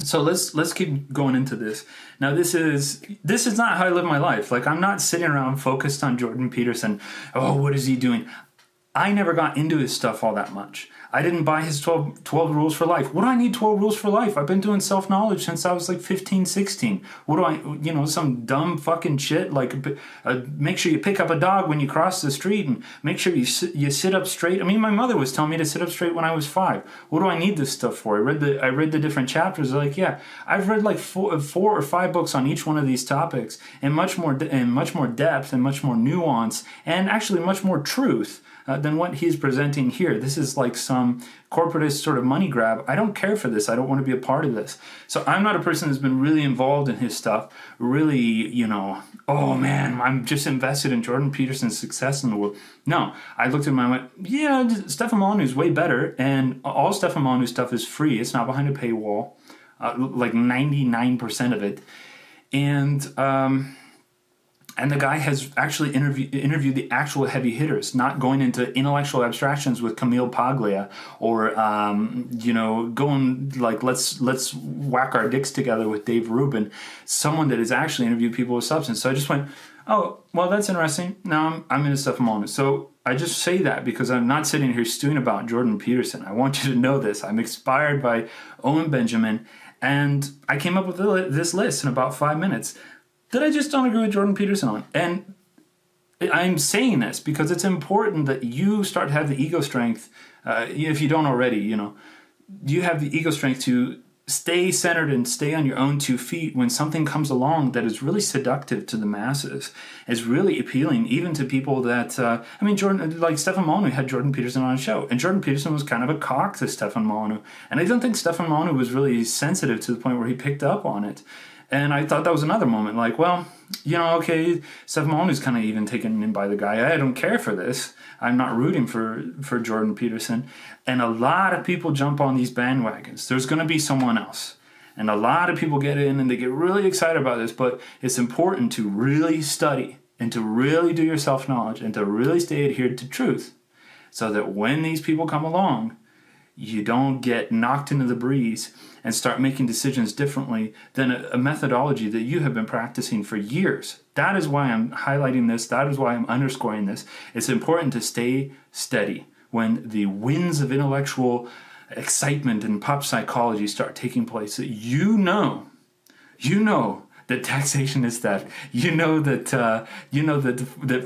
So let's keep going into this. Now this is not how I live my life. Like, I'm not sitting around focused on Jordan Peterson. Oh, what is he doing? I never got into his stuff all that much. I didn't buy his 12 rules for life. What do I need 12 rules for life? I've been doing self-knowledge since I was like 15, 16. What do I, some dumb fucking shit like make sure you pick up a dog when you cross the street and make sure you sit up straight. I mean, my mother was telling me to sit up straight when I was 5. What do I need this stuff for? I read the different chapters. Like, yeah, I've read like 4 or 5 books on each one of these topics, and much more depth and much more nuance and actually much more truth than what he's presenting here. This is like some corporatist sort of money grab. I don't care for this. I don't want to be a part of this. So I'm not a person who's been really involved in his stuff, really, oh man, I'm just invested in Jordan Peterson's success in the world. No, I looked at him and I went, yeah, Stefan Molyneux's way better, and all Stefan Molyneux's stuff is free. It's not behind a paywall, like 99% of it. And the guy has actually interviewed the actual heavy hitters, not going into intellectual abstractions with Camille Paglia or, going like, let's whack our dicks together with Dave Rubin, someone that has actually interviewed people with substance. So I just went, oh, well, that's interesting. Now I'm into Stefan Molyneux. So I just say that because I'm not sitting here stewing about Jordan Peterson. I want you to know this. I'm inspired by Owen Benjamin, and I came up with this list in about 5 minutes that I just don't agree with Jordan Peterson on. And I'm saying this because it's important that you start to have the ego strength, if you don't already, you have the ego strength to stay centered and stay on your own 2 feet when something comes along that is really seductive to the masses, is really appealing even to people that, Jordan, like Stefan Molyneux had Jordan Peterson on a show, and Jordan Peterson was kind of a cock to Stefan Molyneux. And I don't think Stefan Molyneux was really sensitive to the point where he picked up on it. And I thought that was another moment, like, well, okay, Stefan Molyneux's kind of even taken in by the guy. I don't care for this. I'm not rooting for Jordan Peterson. And a lot of people jump on these bandwagons. There's going to be someone else. And a lot of people get in and they get really excited about this, but it's important to really study and to really do your self-knowledge and to really stay adhered to truth so that when these people come along, you don't get knocked into the breeze and start making decisions differently than a methodology that you have been practicing for years. That is why I'm highlighting this. That is why I'm underscoring this. It's important to stay steady when the winds of intellectual excitement and pop psychology start taking place. That you know that taxation is theft. That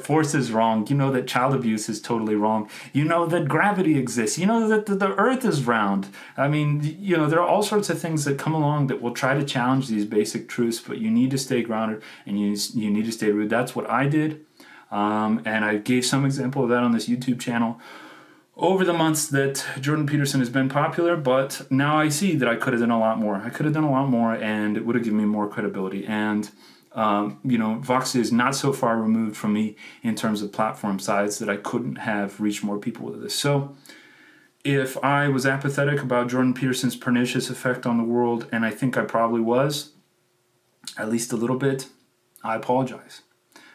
force is wrong. That child abuse is totally wrong. That gravity exists. That the earth is round. I mean, there are all sorts of things that come along that will try to challenge these basic truths, but you need to stay grounded and you need to stay rooted. That's what I did. And I gave some example of that on this YouTube channel over the months that Jordan Peterson has been popular, but now I see that I could have done a lot more. And it would have given me more credibility. And, Vox is not so far removed from me in terms of platform size that I couldn't have reached more people with this. So if I was apathetic about Jordan Peterson's pernicious effect on the world, and I think I probably was, at least a little bit, I apologize.